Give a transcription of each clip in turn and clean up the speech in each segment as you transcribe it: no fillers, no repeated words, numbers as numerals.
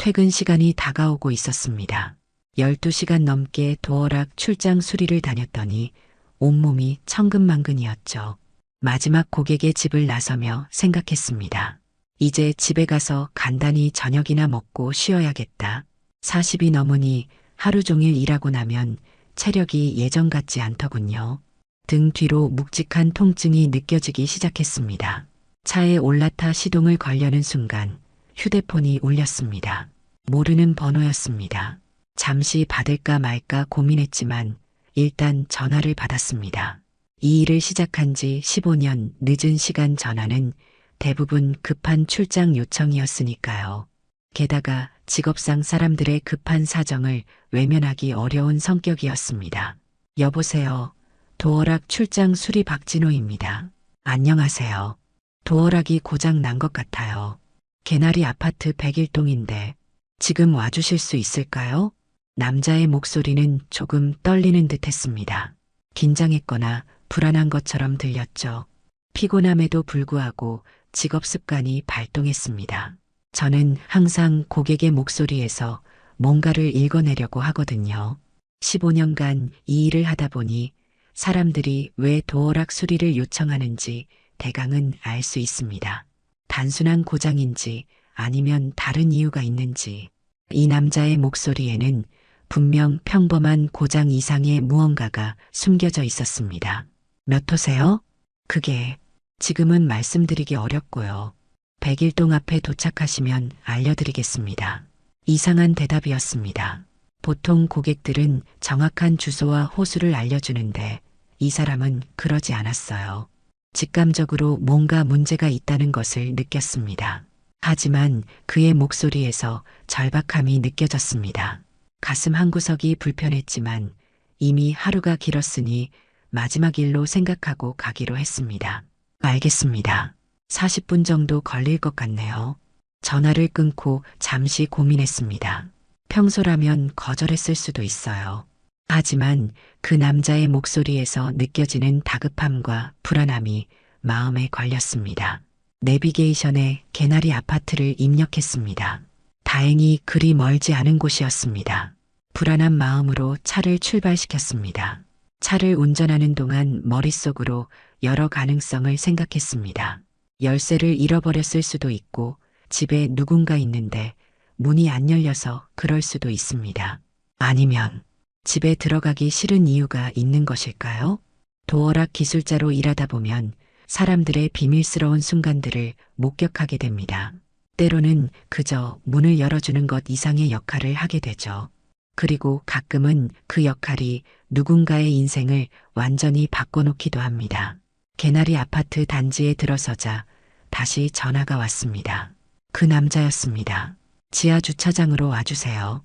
퇴근 시간이 다가오고 있었습니다. 12시간 넘게 도어락 출장 수리를 다녔더니 온몸이 천근만근이었죠. 마지막 고객의 집을 나서며 생각했습니다. 이제 집에 가서 간단히 저녁이나 먹고 쉬어야겠다. 40이 넘으니 하루 종일 일하고 나면 체력이 예전 같지 않더군요. 등 뒤로 묵직한 통증이 느껴지기 시작했습니다. 차에 올라타 시동을 걸려는 순간 휴대폰이 울렸습니다. 모르는 번호였습니다. 잠시 받을까 말까 고민했지만 일단 전화를 받았습니다. 이 일을 시작한 지 15년 늦은 시간 전화는 대부분 급한 출장 요청이었으니까요. 게다가 직업상 사람들의 급한 사정을 외면하기 어려운 성격이었습니다. 여보세요. 도어락 출장 수리 박진호입니다. 안녕하세요. 도어락이 고장 난 것 같아요. 개나리 아파트 101동인데 지금 와주실 수 있을까요? 남자의 목소리는 조금 떨리는 듯 했습니다. 긴장했거나 불안한 것처럼 들렸죠. 피곤함에도 불구하고 직업 습관이 발동했습니다. 저는 항상 고객의 목소리에서 뭔가를 읽어내려고 하거든요. 15년간 이 일을 하다 보니 사람들이 왜 도어락 수리를 요청하는지 대강은 알 수 있습니다. 단순한 고장인지 아니면 다른 이유가 있는지. 이 남자의 목소리에는 분명 평범한 고장 이상의 무언가가 숨겨져 있었습니다. 몇 호세요? 그게 지금은 말씀드리기 어렵고요. 101동 앞에 도착하시면 알려드리겠습니다. 이상한 대답이었습니다. 보통 고객들은 정확한 주소와 호수를 알려주는데 이 사람은 그러지 않았어요. 직감적으로 뭔가 문제가 있다는 것을 느꼈습니다. 하지만 그의 목소리에서 절박함이 느껴졌습니다. 가슴 한구석이 불편했지만 이미 하루가 길었으니 마지막 일로 생각하고 가기로 했습니다. 알겠습니다. 40분 정도 걸릴 것 같네요. 전화를 끊고 잠시 고민했습니다. 평소라면 거절했을 수도 있어요. 하지만 그 남자의 목소리에서 느껴지는 다급함과 불안함이 마음에 걸렸습니다. 내비게이션에 개나리 아파트를 입력했습니다. 다행히 그리 멀지 않은 곳이었습니다. 불안한 마음으로 차를 출발시켰습니다. 차를 운전하는 동안 머릿속으로 여러 가능성을 생각했습니다. 열쇠를 잃어버렸을 수도 있고 집에 누군가 있는데 문이 안 열려서 그럴 수도 있습니다. 아니면 집에 들어가기 싫은 이유가 있는 것일까요? 도어락 기술자로 일하다 보면 사람들의 비밀스러운 순간들을 목격하게 됩니다. 때로는 그저 문을 열어주는 것 이상의 역할을 하게 되죠. 그리고 가끔은 그 역할이 누군가의 인생을 완전히 바꿔놓기도 합니다. 개나리 아파트 단지에 들어서자 다시 전화가 왔습니다. 그 남자였습니다. 지하 주차장으로 와주세요.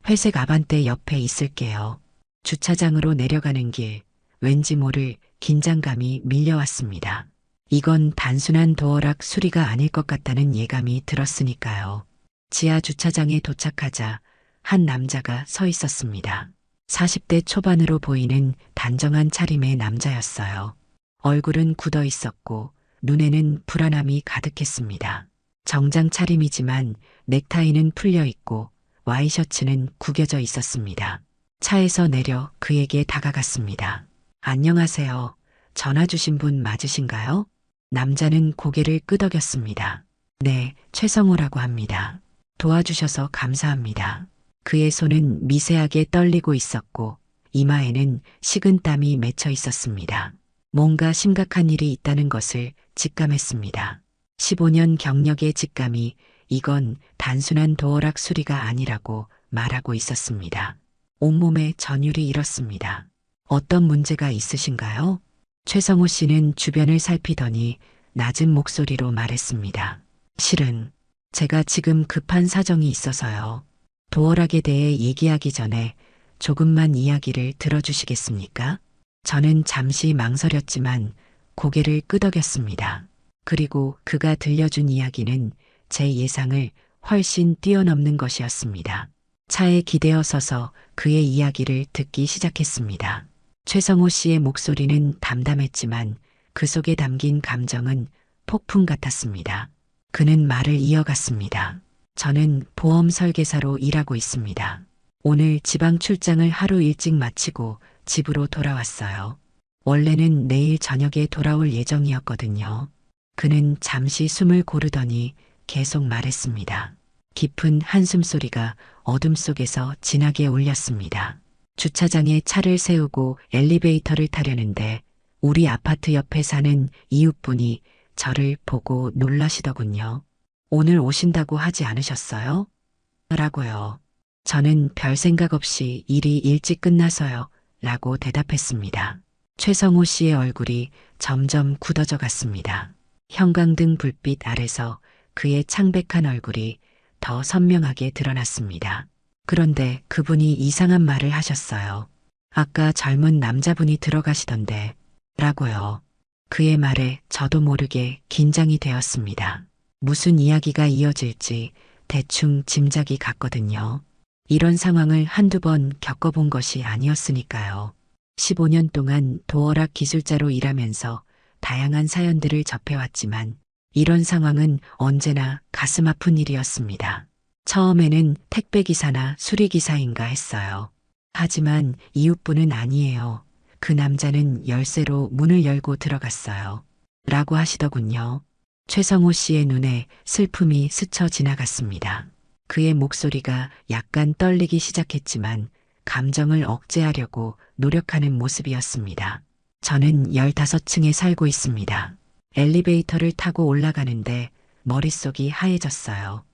회색 아반떼 옆에 있을게요. 주차장으로 내려가는 길, 왠지 모를 긴장감이 밀려왔습니다. 이건 단순한 도어락 수리가 아닐 것 같다는 예감이 들었으니까요. 지하 주차장에 도착하자 한 남자가 서 있었습니다. 40대 초반으로 보이는 단정한 차림의 남자였어요. 얼굴은 굳어 있었고 눈에는 불안함이 가득했습니다. 정장 차림이지만 넥타이는 풀려 있고 와이셔츠는 구겨져 있었습니다. 차에서 내려 그에게 다가갔습니다. 안녕하세요. 전화 주신 분 맞으신가요? 남자는 고개를 끄덕였습니다. 네, 최성호라고 합니다. 도와주셔서 감사합니다. 그의 손은 미세하게 떨리고 있었고 이마에는 식은땀이 맺혀 있었습니다. 뭔가 심각한 일이 있다는 것을 직감했습니다. 15년 경력의 직감이 이건 단순한 도어락 수리가 아니라고 말하고 있었습니다. 온몸에 전율이 일었습니다. 어떤 문제가 있으신가요? 최성호 씨는 주변을 살피더니 낮은 목소리로 말했습니다. 실은 제가 지금 급한 사정이 있어서요. 도어락에 대해 얘기하기 전에 조금만 이야기를 들어주시겠습니까? 저는 잠시 망설였지만 고개를 끄덕였습니다. 그리고 그가 들려준 이야기는 제 예상을 훨씬 뛰어넘는 것이었습니다. 차에 기대어 서서 그의 이야기를 듣기 시작했습니다. 최성호 씨의 목소리는 담담했지만 그 속에 담긴 감정은 폭풍 같았습니다. 그는 말을 이어갔습니다. 저는 보험 설계사로 일하고 있습니다. 오늘 지방 출장을 하루 일찍 마치고 집으로 돌아왔어요. 원래는 내일 저녁에 돌아올 예정이었거든요. 그는 잠시 숨을 고르더니 계속 말했습니다. 깊은 한숨 소리가 어둠 속에서 진하게 울렸습니다. 주차장에 차를 세우고 엘리베이터를 타려는데 우리 아파트 옆에 사는 이웃분이 저를 보고 놀라시더군요. 오늘 오신다고 하지 않으셨어요? 라고요. 저는 별 생각 없이 일이 일찍 끝나서요. 라고 대답했습니다. 최성호 씨의 얼굴이 점점 굳어져 갔습니다. 형광등 불빛 아래서 그의 창백한 얼굴이 더 선명하게 드러났습니다. 그런데 그분이 이상한 말을 하셨어요. 아까 젊은 남자분이 들어가시던데, 라고요. 그의 말에 저도 모르게 긴장이 되었습니다. 무슨 이야기가 이어질지 대충 짐작이 갔거든요. 이런 상황을 한두 번 겪어본 것이 아니었으니까요. 15년 동안 도어락 기술자로 일하면서 다양한 사연들을 접해왔지만 이런 상황은 언제나 가슴 아픈 일이었습니다. 처음에는 택배기사나 수리기사인가 했어요. 하지만 이웃분은 아니에요. 그 남자는 열쇠로 문을 열고 들어갔어요. 라고 하시더군요. 최성호 씨의 눈에 슬픔이 스쳐 지나갔습니다. 그의 목소리가 약간 떨리기 시작했지만 감정을 억제하려고 노력하는 모습이었습니다. 저는 15층에 살고 있습니다. 엘리베이터를 타고 올라가는데 머릿속이 하얘졌어요.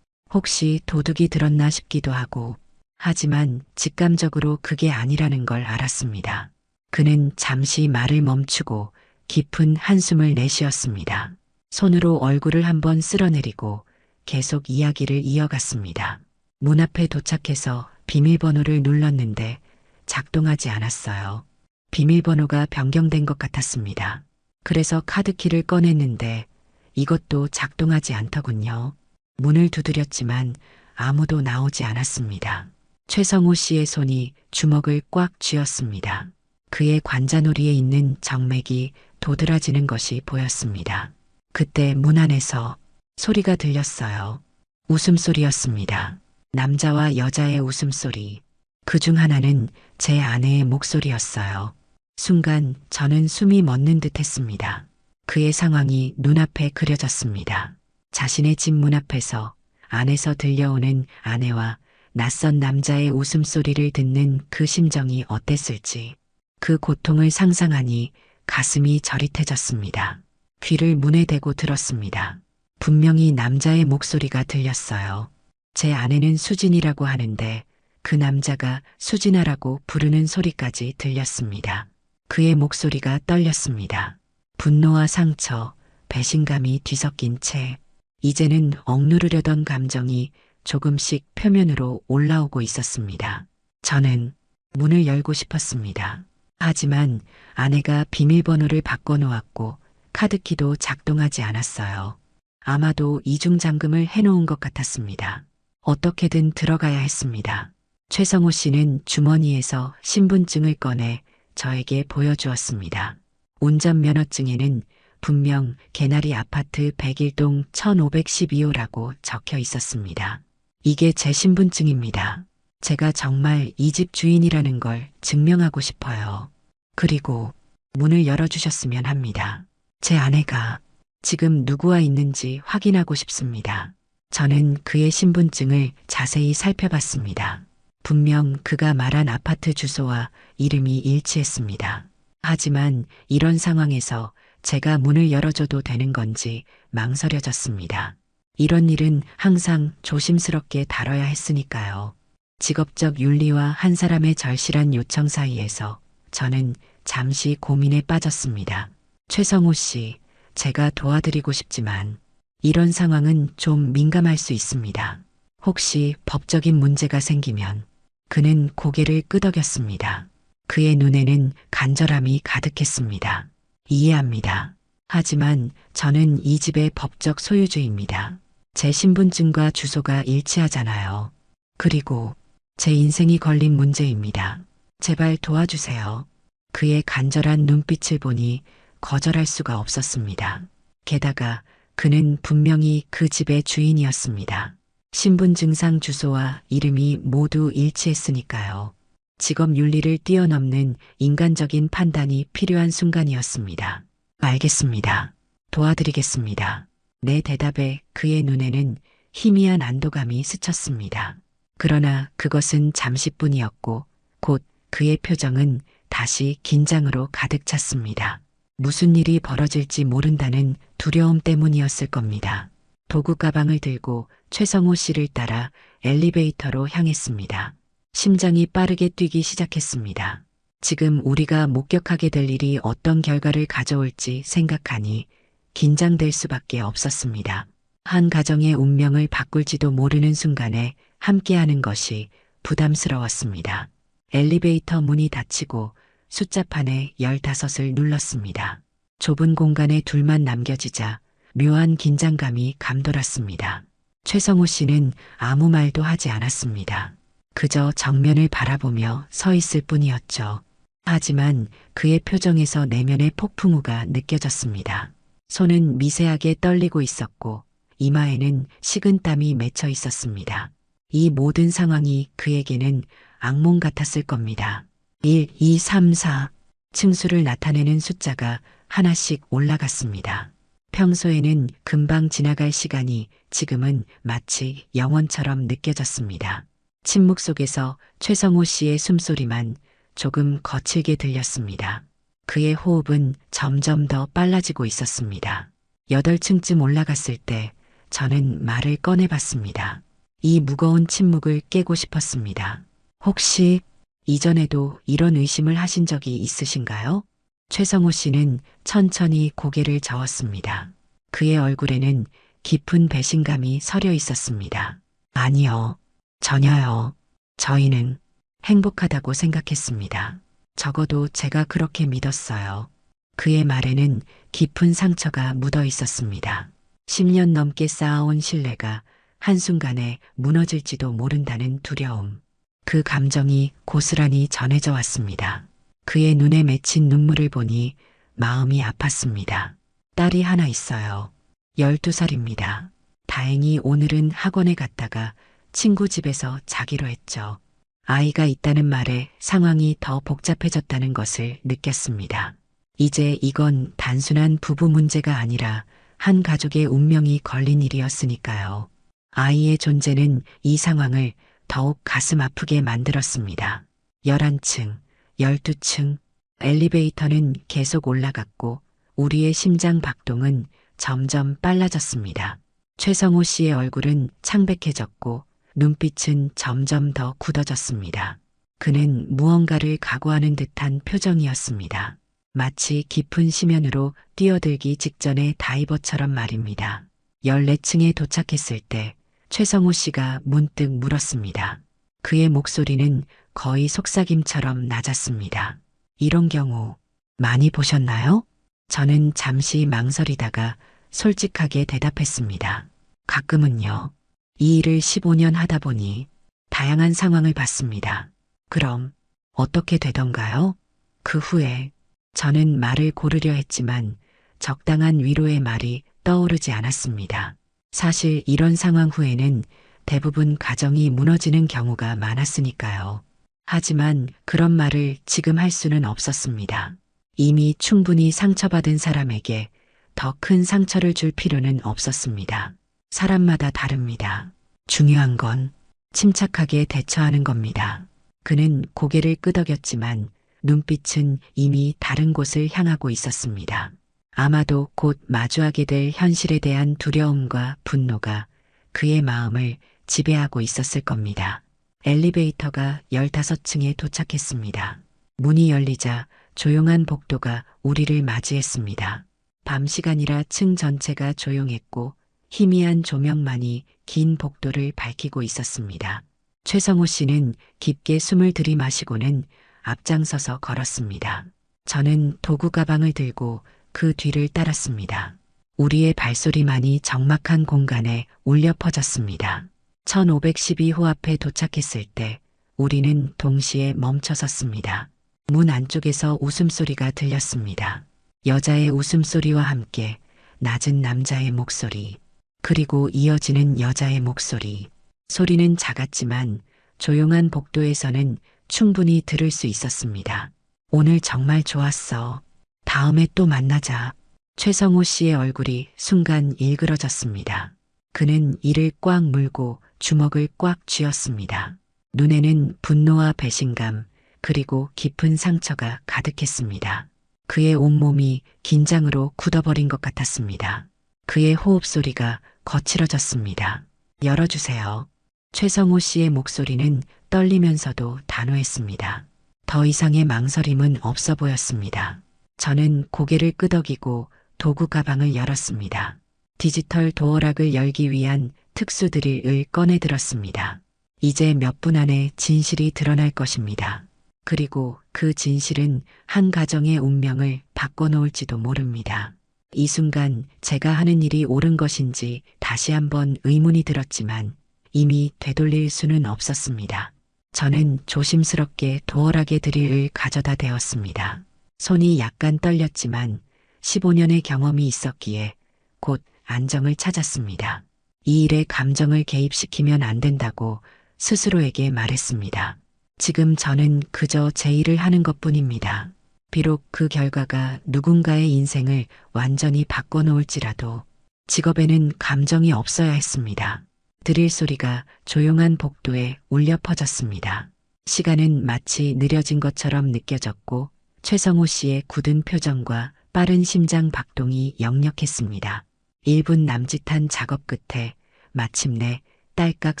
혹시 도둑이 들었나 싶기도 하고, 하지만 직감적으로 그게 아니라는 걸 알았습니다. 그는 잠시 말을 멈추고 깊은 한숨을 내쉬었습니다. 손으로 얼굴을 한번 쓸어내리고 계속 이야기를 이어갔습니다. 문 앞에 도착해서 비밀번호를 눌렀는데 작동하지 않았어요. 비밀번호가 변경된 것 같았습니다. 그래서 카드키를 꺼냈는데 이것도 작동하지 않더군요. 문을 두드렸지만 아무도 나오지 않았습니다. 최성호 씨의 손이 주먹을 꽉 쥐었습니다. 그의 관자놀이에 있는 정맥이 도드라지는 것이 보였습니다. 그때 문 안에서 소리가 들렸어요. 웃음소리였습니다. 남자와 여자의 웃음소리. 그중 하나는 제 아내의 목소리였어요. 순간 저는 숨이 멎는 듯 했습니다. 그의 상황이 눈앞에 그려졌습니다. 자신의 집 문 앞에서 안에서 들려오는 아내와 낯선 남자의 웃음소리를 듣는 그 심정이 어땠을지 그 고통을 상상하니 가슴이 저릿해졌습니다. 귀를 문에 대고 들었습니다. 분명히 남자의 목소리가 들렸어요. 제 아내는 수진이라고 하는데 그 남자가 수진아라고 부르는 소리까지 들렸습니다. 그의 목소리가 떨렸습니다. 분노와 상처, 배신감이 뒤섞인 채 이제는 억누르려던 감정이 조금씩 표면으로 올라오고 있었습니다. 저는 문을 열고 싶었습니다. 하지만 아내가 비밀번호를 바꿔놓았고 카드키도 작동하지 않았어요. 아마도 이중잠금을 해놓은 것 같았습니다. 어떻게든 들어가야 했습니다. 최성호 씨는 주머니에서 신분증을 꺼내 저에게 보여주었습니다. 운전면허증에는 분명 개나리 아파트 101동 1512호라고 적혀 있었습니다. 이게 제 신분증입니다. 제가 정말 이 집 주인이라는 걸 증명하고 싶어요. 그리고 문을 열어주셨으면 합니다. 제 아내가 지금 누구와 있는지 확인하고 싶습니다. 저는 그의 신분증을 자세히 살펴봤습니다. 분명 그가 말한 아파트 주소와 이름이 일치했습니다. 하지만 이런 상황에서 제가 문을 열어줘도 되는 건지 망설여졌습니다. 이런 일은 항상 조심스럽게 다뤄야 했으니까요. 직업적 윤리와 한 사람의 절실한 요청 사이에서 저는 잠시 고민에 빠졌습니다. 최성호 씨, 제가 도와드리고 싶지만 이런 상황은 좀 민감할 수 있습니다. 혹시 법적인 문제가 생기면 그는 고개를 끄덕였습니다. 그의 눈에는 간절함이 가득했습니다. 이해합니다. 하지만 저는 이 집의 법적 소유주입니다. 제 신분증과 주소가 일치하잖아요. 그리고 제 인생이 걸린 문제입니다. 제발 도와주세요. 그의 간절한 눈빛을 보니 거절할 수가 없었습니다. 게다가 그는 분명히 그 집의 주인이었습니다. 신분증상 주소와 이름이 모두 일치했으니까요. 직업 윤리를 뛰어넘는 인간적인 판단이 필요한 순간이었습니다. 알겠습니다. 도와드리겠습니다. 내 대답에 그의 눈에는 희미한 안도감이 스쳤습니다. 그러나 그것은 잠시뿐이었고 곧 그의 표정은 다시 긴장으로 가득 찼습니다. 무슨 일이 벌어질지 모른다는 두려움 때문이었을 겁니다. 도구 가방을 들고 최성호 씨를 따라 엘리베이터로 향했습니다. 심장이 빠르게 뛰기 시작했습니다. 지금 우리가 목격하게 될 일이 어떤 결과를 가져올지 생각하니 긴장될 수밖에 없었습니다. 한 가정의 운명을 바꿀지도 모르는 순간에 함께하는 것이 부담스러웠습니다. 엘리베이터 문이 닫히고 숫자판에 15을 눌렀습니다. 좁은 공간에 둘만 남겨지자 묘한 긴장감이 감돌았습니다. 최성호 씨는 아무 말도 하지 않았습니다. 그저 정면을 바라보며 서 있을 뿐이었죠. 하지만 그의 표정에서 내면의 폭풍우가 느껴졌습니다. 손은 미세하게 떨리고 있었고 이마에는 식은땀이 맺혀 있었습니다. 이 모든 상황이 그에게는 악몽 같았을 겁니다. 1, 2, 3, 4 층수를 나타내는 숫자가 하나씩 올라갔습니다. 평소에는 금방 지나갈 시간이 지금은 마치 영원처럼 느껴졌습니다. 침묵 속에서 최성호 씨의 숨소리만 조금 거칠게 들렸습니다. 그의 호흡은 점점 더 빨라지고 있었습니다. 8층쯤 올라갔을 때 저는 말을 꺼내봤습니다. 이 무거운 침묵을 깨고 싶었습니다. 혹시 이전에도 이런 의심을 하신 적이 있으신가요? 최성호 씨는 천천히 고개를 저었습니다. 그의 얼굴에는 깊은 배신감이 서려 있었습니다. 아니요. 전혀요. 저희는 행복하다고 생각했습니다. 적어도 제가 그렇게 믿었어요. 그의 말에는 깊은 상처가 묻어 있었습니다. 10년 넘게 쌓아온 신뢰가 한순간에 무너질지도 모른다는 두려움. 그 감정이 고스란히 전해져 왔습니다. 그의 눈에 맺힌 눈물을 보니 마음이 아팠습니다. 딸이 하나 있어요. 12살입니다. 다행히 오늘은 학원에 갔다가 친구 집에서 자기로 했죠. 아이가 있다는 말에 상황이 더 복잡해졌다는 것을 느꼈습니다. 이제 이건 단순한 부부 문제가 아니라 한 가족의 운명이 걸린 일이었으니까요. 아이의 존재는 이 상황을 더욱 가슴 아프게 만들었습니다. 11층, 12층, 엘리베이터는 계속 올라갔고 우리의 심장 박동은 점점 빨라졌습니다. 최성호 씨의 얼굴은 창백해졌고 눈빛은 점점 더 굳어졌습니다. 그는 무언가를 각오하는 듯한 표정이었습니다. 마치 깊은 심연으로 뛰어들기 직전의 다이버처럼 말입니다. 14층에 도착했을 때 최성호 씨가 문득 물었습니다. 그의 목소리는 거의 속삭임처럼 낮았습니다. 이런 경우 많이 보셨나요? 저는 잠시 망설이다가 솔직하게 대답했습니다. 가끔은요. 이 일을 15년 하다 보니 다양한 상황을 봤습니다. 그럼 어떻게 되던가요? 그 후에 저는 말을 고르려 했지만 적당한 위로의 말이 떠오르지 않았습니다. 사실 이런 상황 후에는 대부분 가정이 무너지는 경우가 많았으니까요. 하지만 그런 말을 지금 할 수는 없었습니다. 이미 충분히 상처받은 사람에게 더 큰 상처를 줄 필요는 없었습니다. 사람마다 다릅니다. 중요한 건 침착하게 대처하는 겁니다. 그는 고개를 끄덕였지만 눈빛은 이미 다른 곳을 향하고 있었습니다. 아마도 곧 마주하게 될 현실에 대한 두려움과 분노가 그의 마음을 지배하고 있었을 겁니다. 엘리베이터가 15층에 도착했습니다. 문이 열리자 조용한 복도가 우리를 맞이했습니다. 밤 시간이라 층 전체가 조용했고 희미한 조명만이 긴 복도를 밝히고 있었습니다. 최성호 씨는 깊게 숨을 들이마시고는 앞장서서 걸었습니다. 저는 도구 가방을 들고 그 뒤를 따랐습니다. 우리의 발소리만이 적막한 공간에 울려 퍼졌습니다. 1512호 앞에 도착했을 때 우리는 동시에 멈춰 섰습니다. 문 안쪽에서 웃음소리가 들렸습니다. 여자의 웃음소리와 함께 낮은 남자의 목소리, 그리고 이어지는 여자의 목소리. 소리는 작았지만 조용한 복도에서는 충분히 들을 수 있었습니다. 오늘 정말 좋았어. 다음에 또 만나자. 최성호 씨의 얼굴이 순간 일그러졌습니다. 그는 이를 꽉 물고 주먹을 꽉 쥐었습니다. 눈에는 분노와 배신감, 그리고 깊은 상처가 가득했습니다. 그의 온몸이 긴장으로 굳어버린 것 같았습니다. 그의 호흡 소리가 거칠어졌습니다. 열어주세요. 최성호 씨의 목소리는 떨리면서도 단호했습니다. 더 이상의 망설임은 없어 보였습니다. 저는 고개를 끄덕이고 도구 가방을 열었습니다. 디지털 도어락을 열기 위한 특수 드릴을 꺼내 들었습니다. 이제 몇 분 안에 진실이 드러날 것입니다. 그리고 그 진실은 한 가정의 운명을 바꿔놓을지도 모릅니다. 이 순간 제가 하는 일이 옳은 것인지 다시 한번 의문이 들었지만 이미 되돌릴 수는 없었습니다. 저는 조심스럽게 도어락의 드릴을 가져다 대었습니다. 손이 약간 떨렸지만 15년의 경험이 있었기에 곧 안정을 찾았습니다. 이 일에 감정을 개입시키면 안 된다고 스스로에게 말했습니다. 지금 저는 그저 제 일을 하는 것뿐입니다. 비록 그 결과가 누군가의 인생을 완전히 바꿔놓을지라도 직업에는 감정이 없어야 했습니다. 드릴 소리가 조용한 복도에 울려 퍼졌습니다. 시간은 마치 느려진 것처럼 느껴졌고 최성호 씨의 굳은 표정과 빠른 심장 박동이 역력했습니다. 1분 남짓한 작업 끝에 마침내 딸깍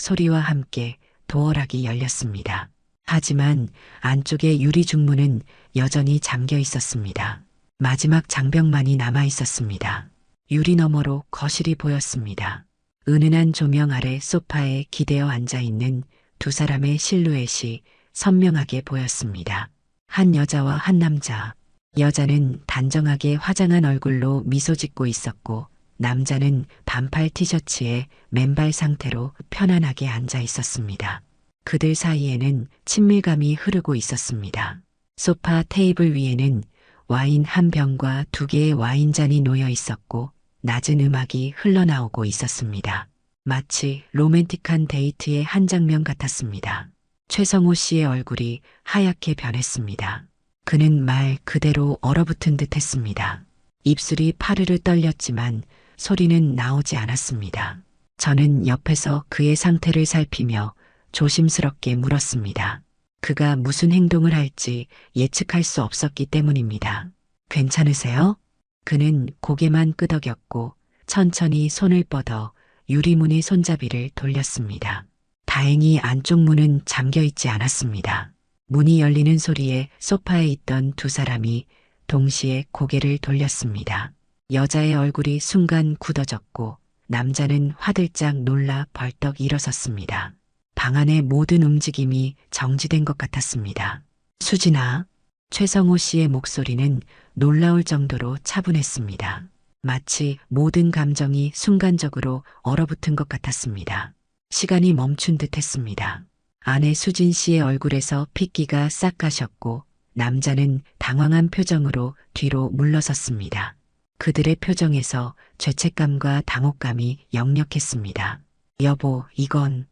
소리와 함께 도어락이 열렸습니다. 하지만 안쪽의 유리 중문은 여전히 잠겨 있었습니다. 마지막 장벽만이 남아 있었습니다. 유리 너머로 거실이 보였습니다. 은은한 조명 아래 소파에 기대어 앉아있는 두 사람의 실루엣이 선명하게 보였습니다. 한 여자와 한 남자. 여자는 단정하게 화장한 얼굴로 미소 짓고 있었고 남자는 반팔 티셔츠에 맨발 상태로 편안하게 앉아 있었습니다. 그들 사이에는 친밀감이 흐르고 있었습니다. 소파 테이블 위에는 와인 한 병과 2개의 와인잔이 놓여 있었고 낮은 음악이 흘러나오고 있었습니다. 마치 로맨틱한 데이트의 한 장면 같았습니다. 최성호 씨의 얼굴이 하얗게 변했습니다. 그는 말 그대로 얼어붙은 듯 했습니다. 입술이 파르르 떨렸지만 소리는 나오지 않았습니다. 저는 옆에서 그의 상태를 살피며 조심스럽게 물었습니다. 그가 무슨 행동을 할지 예측할 수 없었기 때문입니다. 괜찮으세요? 그는 고개만 끄덕였고 천천히 손을 뻗어 유리문의 손잡이를 돌렸습니다. 다행히 안쪽 문은 잠겨 있지 않았습니다. 문이 열리는 소리에 소파에 있던 두 사람이 동시에 고개를 돌렸습니다. 여자의 얼굴이 순간 굳어졌고 남자는 화들짝 놀라 벌떡 일어섰습니다. 방 안의 모든 움직임이 정지된 것 같았습니다. 수진아, 최성호 씨의 목소리는 놀라울 정도로 차분했습니다. 마치 모든 감정이 순간적으로 얼어붙은 것 같았습니다. 시간이 멈춘 듯 했습니다. 아내 수진 씨의 얼굴에서 핏기가 싹 가셨고 남자는 당황한 표정으로 뒤로 물러섰습니다. 그들의 표정에서 죄책감과 당혹감이 역력했습니다. 여보, 이건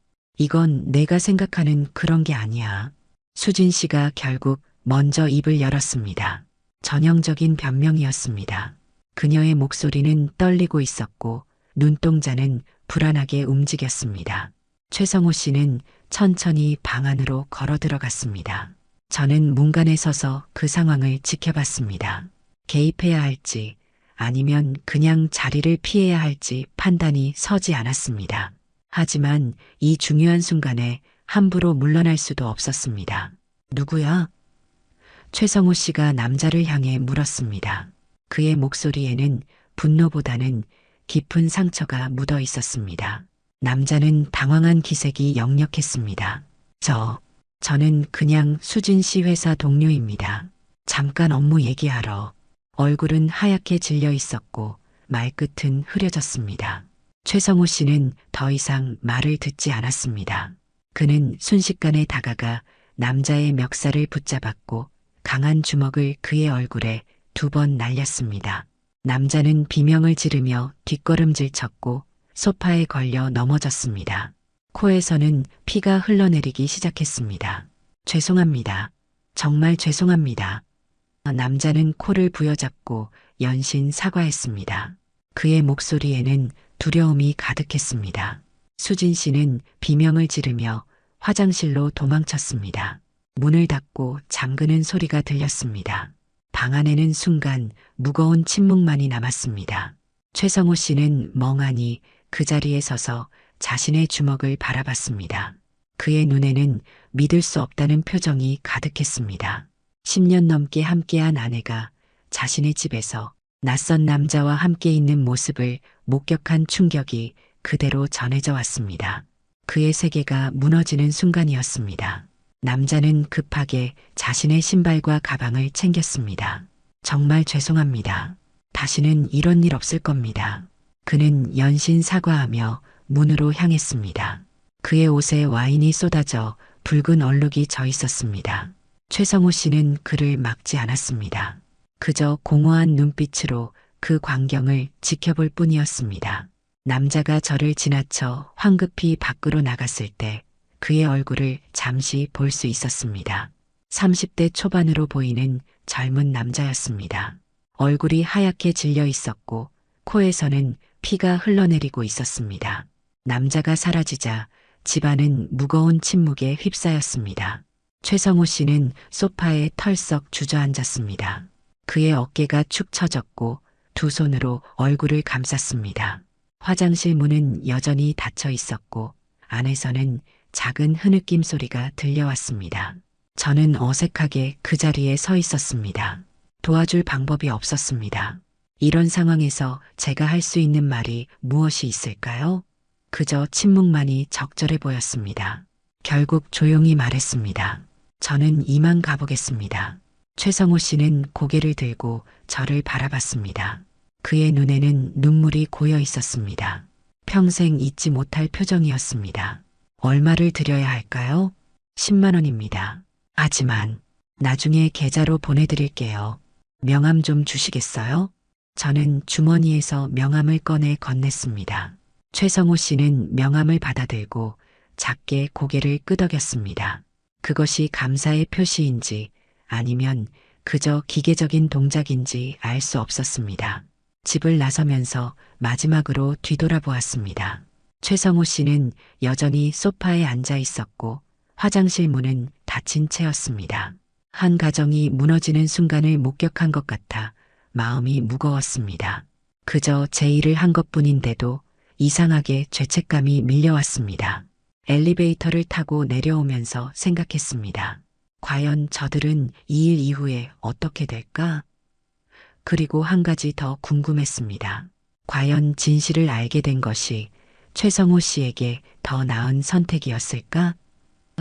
내가 생각하는 그런 게 아니야. 수진 씨가 결국 먼저 입을 열었습니다. 전형적인 변명이었습니다. 그녀의 목소리는 떨리고 있었고 눈동자는 불안하게 움직였습니다. 최성호 씨는 천천히 방 안으로 걸어 들어갔습니다. 저는 문간에 서서 그 상황을 지켜봤습니다. 개입해야 할지 아니면 그냥 자리를 피해야 할지 판단이 서지 않았습니다. 하지만 이 중요한 순간에 함부로 물러날 수도 없었습니다. 누구야? 최성호 씨가 남자를 향해 물었습니다. 그의 목소리에는 분노보다는 깊은 상처가 묻어 있었습니다. 남자는 당황한 기색이 역력했습니다. 저는 그냥 수진 씨 회사 동료입니다. 잠깐 업무 얘기하러. 얼굴은 하얗게 질려 있었고 말끝은 흐려졌습니다. 최성호 씨는 더 이상 말을 듣지 않았습니다. 그는 순식간에 다가가 남자의 멱살을 붙잡았고 강한 주먹을 그의 얼굴에 2번 날렸습니다. 남자는 비명을 지르며 뒷걸음질 쳤고 소파에 걸려 넘어졌습니다. 코에서는 피가 흘러내리기 시작했습니다. 죄송합니다. 정말 죄송합니다. 남자는 코를 부여잡고 연신 사과했습니다. 그의 목소리에는 두려움이 가득했습니다. 수진 씨는 비명을 지르며 화장실로 도망쳤습니다. 문을 닫고 잠그는 소리가 들렸습니다. 방 안에는 순간 무거운 침묵만이 남았습니다. 최성호 씨는 멍하니 그 자리에 서서 자신의 주먹을 바라봤습니다. 그의 눈에는 믿을 수 없다는 표정이 가득했습니다. 10년 넘게 함께한 아내가 자신의 집에서 낯선 남자와 함께 있는 모습을 목격한 충격이 그대로 전해져 왔습니다. 그의 세계가 무너지는 순간이었습니다. 남자는 급하게 자신의 신발과 가방을 챙겼습니다. 정말 죄송합니다. 다시는 이런 일 없을 겁니다. 그는 연신 사과하며 문으로 향했습니다. 그의 옷에 와인이 쏟아져 붉은 얼룩이 져 있었습니다. 최성호 씨는 그를 막지 않았습니다. 그저 공허한 눈빛으로 그 광경을 지켜볼 뿐이었습니다. 남자가 저를 지나쳐 황급히 밖으로 나갔을 때 그의 얼굴을 잠시 볼 수 있었습니다. 30대 초반으로 보이는 젊은 남자였습니다. 얼굴이 하얗게 질려 있었고 코에서는 피가 흘러내리고 있었습니다. 남자가 사라지자 집안은 무거운 침묵에 휩싸였습니다. 최성호 씨는 소파에 털썩 주저앉았습니다. 그의 어깨가 축 처졌고 두 손으로 얼굴을 감쌌습니다. 화장실 문은 여전히 닫혀 있었고 안에서는 작은 흐느낌 소리가 들려왔습니다. 저는 어색하게 그 자리에 서 있었습니다. 도와줄 방법이 없었습니다. 이런 상황에서 제가 할 수 있는 말이 무엇이 있을까요? 그저 침묵만이 적절해 보였습니다. 결국 조용히 말했습니다. 저는 이만 가보겠습니다. 최성호 씨는 고개를 들고 저를 바라봤습니다. 그의 눈에는 눈물이 고여 있었습니다. 평생 잊지 못할 표정이었습니다. 얼마를 드려야 할까요? 10만 원입니다. 하지만 나중에 계좌로 보내드릴게요. 명함 좀 주시겠어요? 저는 주머니에서 명함을 꺼내 건넸습니다. 최성호 씨는 명함을 받아들고 작게 고개를 끄덕였습니다. 그것이 감사의 표시인지 아니면 그저 기계적인 동작인지 알 수 없었습니다. 집을 나서면서 마지막으로 뒤돌아보았습니다. 최성호 씨는 여전히 소파에 앉아 있었고 화장실 문은 닫힌 채였습니다. 한 가정이 무너지는 순간을 목격한 것 같아 마음이 무거웠습니다. 그저 제 일을 한 것뿐인데도 이상하게 죄책감이 밀려왔습니다. 엘리베이터를 타고 내려오면서 생각했습니다. 과연 저들은 이 일 이후에 어떻게 될까? 그리고 한 가지 더 궁금했습니다. 과연 진실을 알게 된 것이 최성호 씨에게 더 나은 선택이었을까?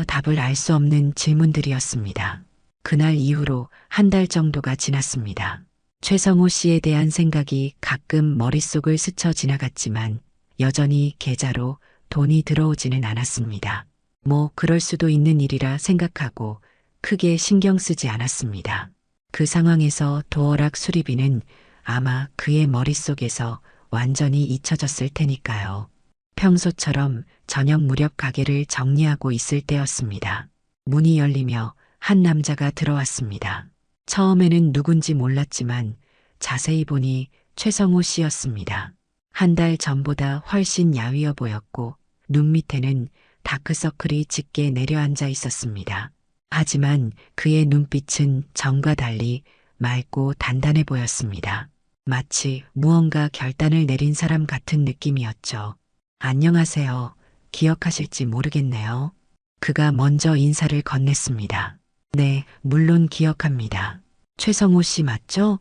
답을 알 수 없는 질문들이었습니다. 그날 이후로 한 달 정도가 지났습니다. 최성호 씨에 대한 생각이 가끔 머릿속을 스쳐 지나갔지만 여전히 계좌로 돈이 들어오지는 않았습니다. 뭐 그럴 수도 있는 일이라 생각하고 크게 신경 쓰지 않았습니다. 그 상황에서 도어락 수리비는 아마 그의 머릿속에서 완전히 잊혀졌을 테니까요. 평소처럼 저녁 무렵 가게를 정리하고 있을 때였습니다. 문이 열리며 한 남자가 들어왔습니다. 처음에는 누군지 몰랐지만 자세히 보니 최성호 씨였습니다. 한 달 전보다 훨씬 야위어 보였고 눈 밑에는 다크서클이 짙게 내려앉아 있었습니다. 하지만 그의 눈빛은 전과 달리 맑고 단단해 보였습니다. 마치 무언가 결단을 내린 사람 같은 느낌이었죠. 안녕하세요. 기억하실지 모르겠네요. 그가 먼저 인사를 건넸습니다. 네, 물론 기억합니다. 최성호 씨 맞죠?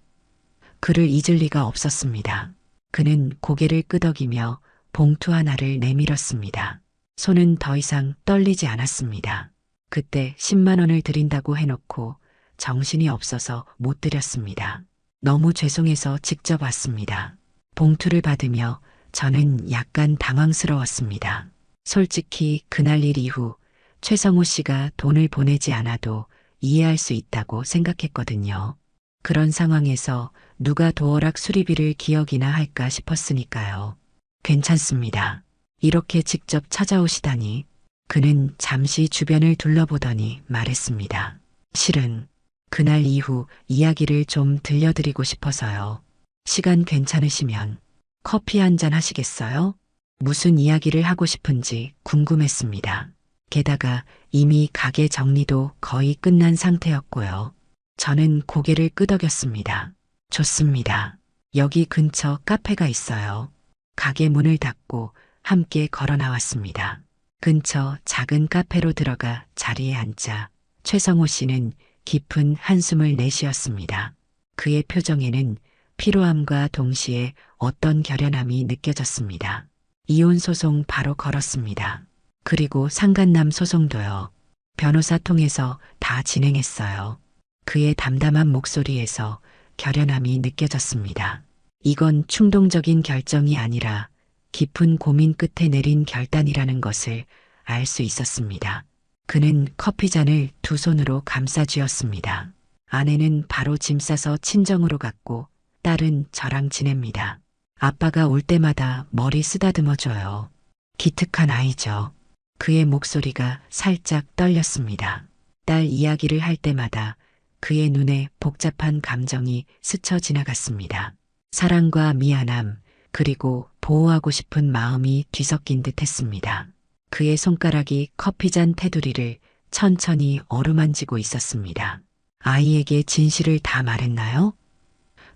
그를 잊을 리가 없었습니다. 그는 고개를 끄덕이며 봉투 하나를 내밀었습니다. 손은 더 이상 떨리지 않았습니다. 그때 10만 원을 드린다고 해놓고 정신이 없어서 못 드렸습니다. 너무 죄송해서 직접 왔습니다. 봉투를 받으며 저는 약간 당황스러웠습니다. 솔직히 그날 일 이후 최성호 씨가 돈을 보내지 않아도 이해할 수 있다고 생각했거든요. 그런 상황에서 누가 도어락 수리비를 기억이나 할까 싶었으니까요. 괜찮습니다. 이렇게 직접 찾아오시다니. 그는 잠시 주변을 둘러보더니 말했습니다. 실은 그날 이후 이야기를 좀 들려드리고 싶어서요. 시간 괜찮으시면 커피 한 잔 하시겠어요? 무슨 이야기를 하고 싶은지 궁금했습니다. 게다가 이미 가게 정리도 거의 끝난 상태였고요. 저는 고개를 끄덕였습니다. 좋습니다. 여기 근처 카페가 있어요. 가게 문을 닫고 함께 걸어 나왔습니다. 근처 작은 카페로 들어가 자리에 앉자 최성호 씨는 깊은 한숨을 내쉬었습니다. 그의 표정에는 피로함과 동시에 어떤 결연함이 느껴졌습니다. 이혼 소송 바로 걸었습니다. 그리고 상간남 소송도요. 변호사 통해서 다 진행했어요. 그의 담담한 목소리에서 결연함이 느껴졌습니다. 이건 충동적인 결정이 아니라 깊은 고민 끝에 내린 결단이라는 것을 알 수 있었습니다. 그는 커피잔을 두 손으로 감싸 쥐었습니다. 아내는 바로 짐 싸서 친정으로 갔고 딸은 저랑 지냅니다. 아빠가 올 때마다 머리 쓰다듬어줘요. 기특한 아이죠. 그의 목소리가 살짝 떨렸습니다. 딸 이야기를 할 때마다 그의 눈에 복잡한 감정이 스쳐 지나갔습니다. 사랑과 미안함, 그리고 보호하고 싶은 마음이 뒤섞인 듯 했습니다. 그의 손가락이 커피잔 테두리를 천천히 어루만지고 있었습니다. 아이에게 진실을 다 말했나요?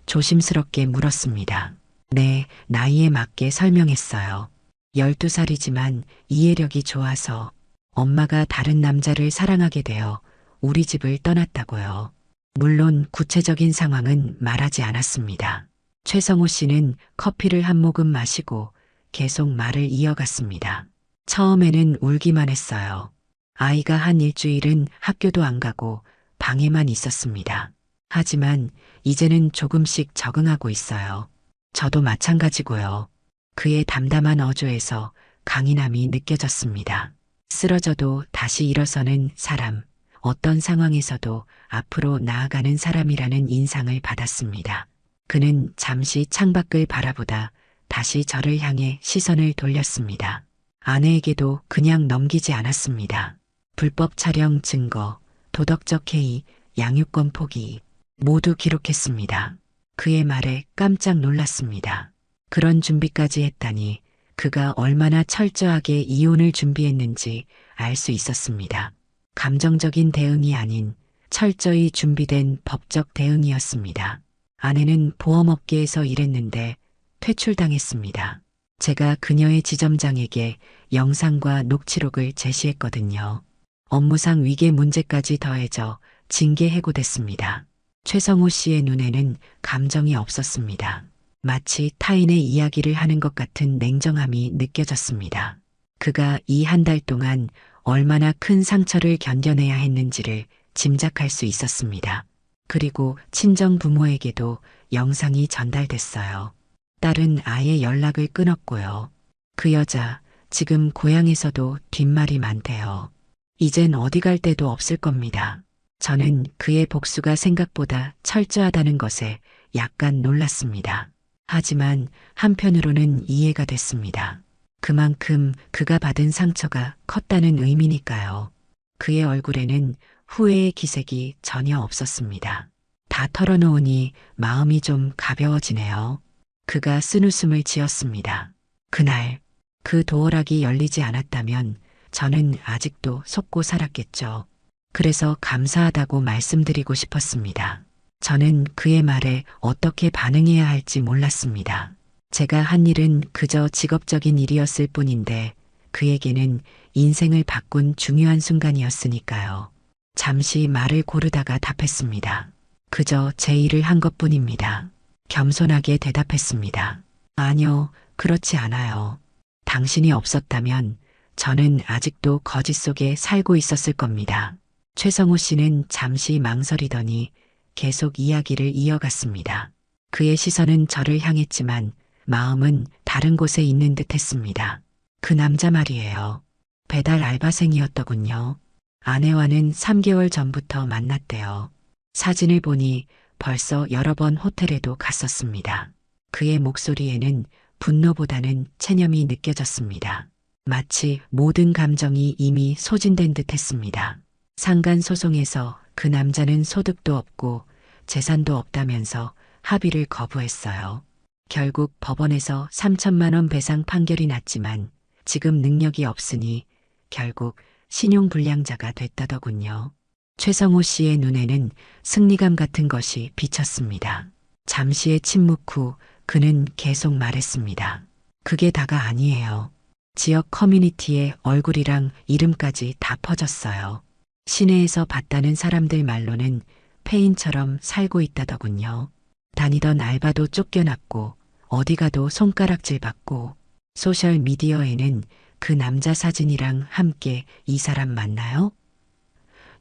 조심스럽게 물었습니다. 네, 나이에 맞게 설명했어요. 12살이지만 이해력이 좋아서 엄마가 다른 남자를 사랑하게 되어 우리 집을 떠났다고요. 물론 구체적인 상황은 말하지 않았습니다. 최성호 씨는 커피를 한 모금 마시고 계속 말을 이어갔습니다. 처음에는 울기만 했어요. 아이가 한 일주일은 학교도 안 가고 방에만 있었습니다. 하지만 이제는 조금씩 적응하고 있어요. 저도 마찬가지고요. 그의 담담한 어조에서 강인함이 느껴졌습니다. 쓰러져도 다시 일어서는 사람, 어떤 상황에서도 앞으로 나아가는 사람이라는 인상을 받았습니다. 그는 잠시 창밖을 바라보다 다시 저를 향해 시선을 돌렸습니다. 아내에게도 그냥 넘기지 않았습니다. 불법 촬영 증거, 도덕적 해이, 양육권 포기 모두 기록했습니다. 그의 말에 깜짝 놀랐습니다. 그런 준비까지 했다니 그가 얼마나 철저하게 이혼을 준비했는지 알 수 있었습니다. 감정적인 대응이 아닌 철저히 준비된 법적 대응이었습니다. 아내는 보험업계에서 일했는데 퇴출당했습니다. 제가 그녀의 지점장에게 영상과 녹취록을 제시했거든요. 업무상 위계 문제까지 더해져 징계 해고됐습니다. 최성호 씨의 눈에는 감정이 없었습니다. 마치 타인의 이야기를 하는 것 같은 냉정함이 느껴졌습니다. 그가 이 한 달 동안 얼마나 큰 상처를 견뎌내야 했는지를 짐작할 수 있었습니다. 그리고 친정 부모에게도 영상이 전달됐어요. 딸은 아예 연락을 끊었고요. 그 여자 지금 고향에서도 뒷말이 많대요. 이젠 어디 갈 데도 없을 겁니다. 저는 그의 복수가 생각보다 철저하다는 것에 약간 놀랐습니다. 하지만 한편으로는 이해가 됐습니다. 그만큼 그가 받은 상처가 컸다는 의미니까요. 그의 얼굴에는 후회의 기색이 전혀 없었습니다. 다 털어놓으니 마음이 좀 가벼워지네요. 그가 쓴웃음을 지었습니다. 그날 그 도어락이 열리지 않았다면 저는 아직도 속고 살았겠죠. 그래서 감사하다고 말씀드리고 싶었습니다. 저는 그의 말에 어떻게 반응해야 할지 몰랐습니다. 제가 한 일은 그저 직업적인 일이었을 뿐인데 그에게는 인생을 바꾼 중요한 순간이었으니까요. 잠시 말을 고르다가 답했습니다. 그저 제 일을 한 것뿐입니다. 겸손하게 대답했습니다. 아니요, 그렇지 않아요. 당신이 없었다면 저는 아직도 거짓 속에 살고 있었을 겁니다. 최성호 씨는 잠시 망설이더니 계속 이야기를 이어갔습니다. 그의 시선은 저를 향했지만 마음은 다른 곳에 있는 듯 했습니다. 그 남자 말이에요. 배달 알바생이었더군요. 아내와는 3개월 전부터 만났대요. 사진을 보니 벌써 여러 번 호텔에도 갔었습니다. 그의 목소리에는 분노보다는 체념이 느껴졌습니다. 마치 모든 감정이 이미 소진된 듯 했습니다. 상간 소송에서 그 남자는 소득도 없고 재산도 없다면서 합의를 거부했어요. 결국 법원에서 3천만 원 배상 판결이 났지만 지금 능력이 없으니 결국 신용불량자가 됐다더군요. 최성호 씨의 눈에는 승리감 같은 것이 비쳤습니다. 잠시의 침묵 후 그는 계속 말했습니다. 그게 다가 아니에요. 지역 커뮤니티에 얼굴이랑 이름까지 다 퍼졌어요. 시내에서 봤다는 사람들 말로는 폐인처럼 살고 있다더군요. 다니던 알바도 쫓겨났고 어디 가도 손가락질 받고 소셜 미디어에는 그 남자 사진이랑 함께 이 사람 맞나요?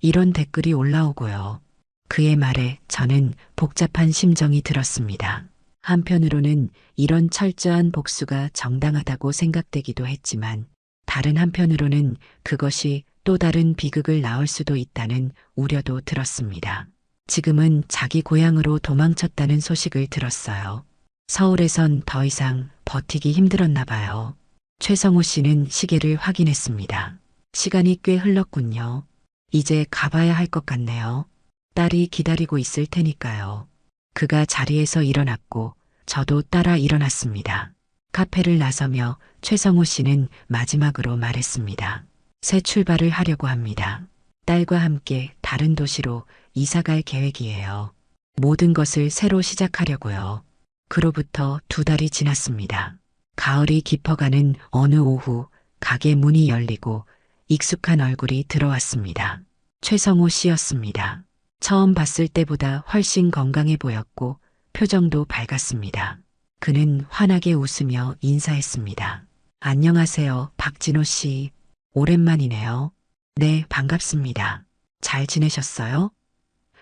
이런 댓글이 올라오고요. 그의 말에 저는 복잡한 심정이 들었습니다. 한편으로는 이런 철저한 복수가 정당하다고 생각되기도 했지만 다른 한편으로는 그것이 또 다른 비극을 낳을 수도 있다는 우려도 들었습니다. 지금은 자기 고향으로 도망쳤다는 소식을 들었어요. 서울에선 더 이상 버티기 힘들었나 봐요. 최성호 씨는 시계를 확인했습니다. 시간이 꽤 흘렀군요. 이제 가봐야 할 것 같네요. 딸이 기다리고 있을 테니까요. 그가 자리에서 일어났고 저도 따라 일어났습니다. 카페를 나서며 최성호 씨는 마지막으로 말했습니다. 새 출발을 하려고 합니다. 딸과 함께 다른 도시로 이사갈 계획이에요. 모든 것을 새로 시작하려고요. 그로부터 2달이 지났습니다. 가을이 깊어가는 어느 오후 가게 문이 열리고 익숙한 얼굴이 들어왔습니다. 최성호 씨였습니다. 처음 봤을 때보다 훨씬 건강해 보였고 표정도 밝았습니다. 그는 환하게 웃으며 인사했습니다. 안녕하세요, 박진호 씨. 오랜만이네요. 네, 반갑습니다. 잘 지내셨어요?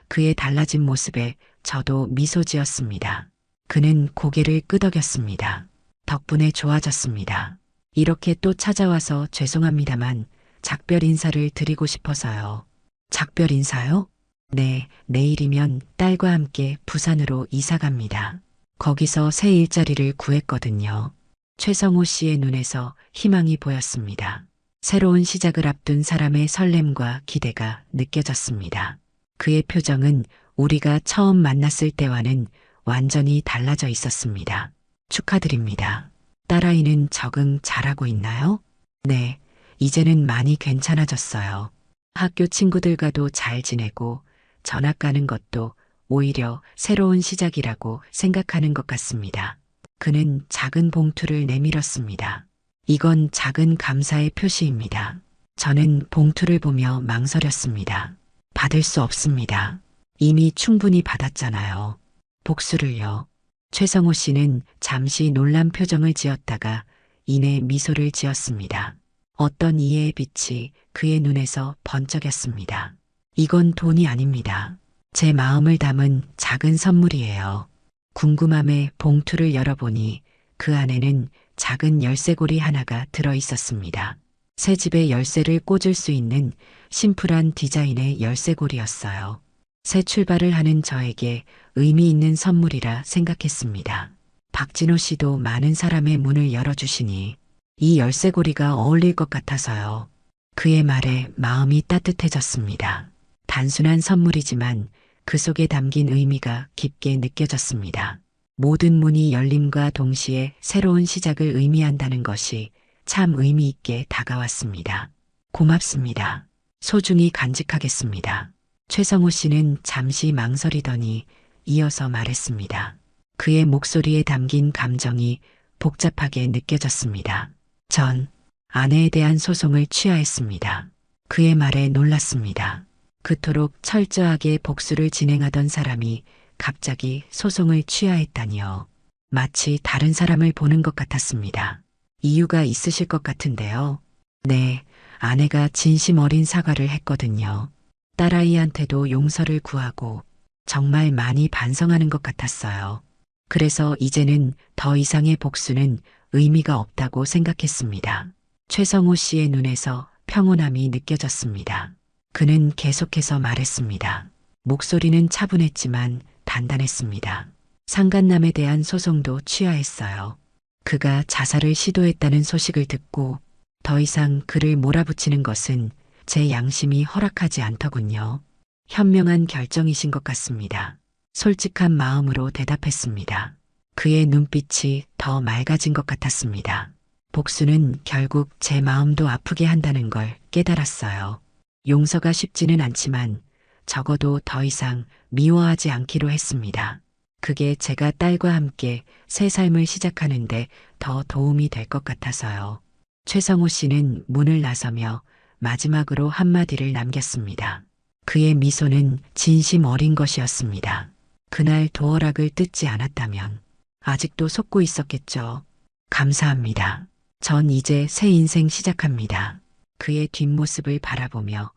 그의 달라진 모습에 저도 미소 지었습니다. 그는 고개를 끄덕였습니다. 덕분에 좋아졌습니다. 이렇게 또 찾아와서 죄송합니다만 작별 인사를 드리고 싶어서요. 작별 인사요? 네, 내일이면 딸과 함께 부산으로 이사 갑니다. 거기서 새 일자리를 구했거든요. 최성호 씨의 눈에서 희망이 보였습니다. 새로운 시작을 앞둔 사람의 설렘과 기대가 느껴졌습니다. 그의 표정은 우리가 처음 만났을 때와는 완전히 달라져 있었습니다. 축하드립니다. 딸아이는 적응 잘하고 있나요? 네, 이제는 많이 괜찮아졌어요. 학교 친구들과도 잘 지내고 전학 가는 것도 오히려 새로운 시작이라고 생각하는 것 같습니다. 그는 작은 봉투를 내밀었습니다. 이건 작은 감사의 표시입니다. 저는 봉투를 보며 망설였습니다. 받을 수 없습니다. 이미 충분히 받았잖아요. 복수를요. 최성호 씨는 잠시 놀란 표정을 지었다가 이내 미소를 지었습니다. 어떤 이해의 빛이 그의 눈에서 번쩍였습니다. 이건 돈이 아닙니다. 제 마음을 담은 작은 선물이에요. 궁금함에 봉투를 열어보니 그 안에는 작은 열쇠고리 하나가 들어 있었습니다. 새 집에 열쇠를 꽂을 수 있는 심플한 디자인의 열쇠고리였어요. 새 출발을 하는 저에게 의미 있는 선물이라 생각했습니다. 박진호 씨도 많은 사람의 문을 열어주시니 이 열쇠고리가 어울릴 것 같아서요. 그의 말에 마음이 따뜻해졌습니다. 단순한 선물이지만 그 속에 담긴 의미가 깊게 느껴졌습니다. 모든 문이 열림과 동시에 새로운 시작을 의미한다는 것이 참 의미 있게 다가왔습니다. 고맙습니다. 소중히 간직하겠습니다. 최성호 씨는 잠시 망설이더니 이어서 말했습니다. 그의 목소리에 담긴 감정이 복잡하게 느껴졌습니다. 전 아내에 대한 소송을 취하했습니다. 그의 말에 놀랐습니다. 그토록 철저하게 복수를 진행하던 사람이 갑자기 소송을 취하했다니요. 마치 다른 사람을 보는 것 같았습니다. 이유가 있으실 것 같은데요. 네, 아내가 진심 어린 사과를 했거든요. 딸아이한테도 용서를 구하고 정말 많이 반성하는 것 같았어요. 그래서 이제는 더 이상의 복수는 의미가 없다고 생각했습니다. 최성호 씨의 눈에서 평온함이 느껴졌습니다. 그는 계속해서 말했습니다. 목소리는 차분했지만 단단했습니다. 상간남에 대한 소송도 취하했어요. 그가 자살을 시도했다는 소식을 듣고 더 이상 그를 몰아붙이는 것은 제 양심이 허락하지 않더군요. 현명한 결정이신 것 같습니다. 솔직한 마음으로 대답했습니다. 그의 눈빛이 더 맑아진 것 같았습니다. 복수는 결국 제 마음도 아프게 한다는 걸 깨달았어요. 용서가 쉽지는 않지만 적어도 더 이상 미워하지 않기로 했습니다. 그게 제가 딸과 함께 새 삶을 시작하는데 더 도움이 될 것 같아서요. 최성호 씨는 문을 나서며 마지막으로 한마디를 남겼습니다. 그의 미소는 진심 어린 것이었습니다. 그날 도어락을 뜯지 않았다면 아직도 속고 있었겠죠. 감사합니다. 전 이제 새 인생 시작합니다. 그의 뒷모습을 바라보며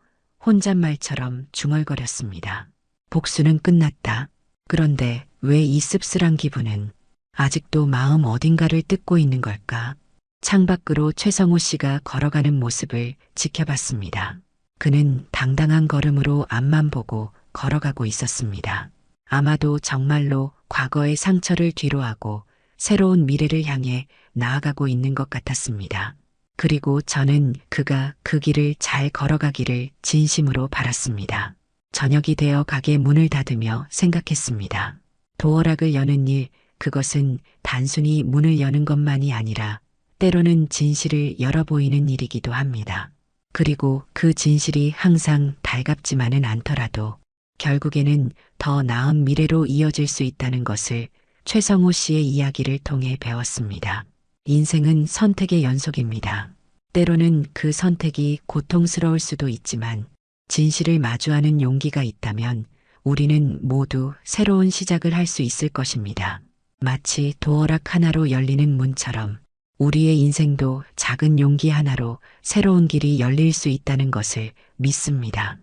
혼잣말처럼 중얼거렸습니다. 복수는 끝났다. 그런데 왜 이 씁쓸한 기분은 아직도 마음 어딘가를 뜯고 있는 걸까? 창밖으로 최성호 씨가 걸어가는 모습을 지켜봤습니다. 그는 당당한 걸음으로 앞만 보고 걸어가고 있었습니다. 아마도 정말로 과거의 상처를 뒤로하고 새로운 미래를 향해 나아가고 있는 것 같았습니다. 그리고 저는 그가 그 길을 잘 걸어가기를 진심으로 바랐습니다. 저녁이 되어 가게 문을 닫으며 생각했습니다. 도어락을 여는 일, 그것은 단순히 문을 여는 것만이 아니라 때로는 진실을 열어 보이는 일이기도 합니다. 그리고 그 진실이 항상 달갑지만은 않더라도 결국에는 더 나은 미래로 이어질 수 있다는 것을 최성호 씨의 이야기를 통해 배웠습니다. 인생은 선택의 연속입니다. 때로는 그 선택이 고통스러울 수도 있지만 진실을 마주하는 용기가 있다면 우리는 모두 새로운 시작을 할 수 있을 것입니다. 마치 도어락 하나로 열리는 문처럼 우리의 인생도 작은 용기 하나로 새로운 길이 열릴 수 있다는 것을 믿습니다.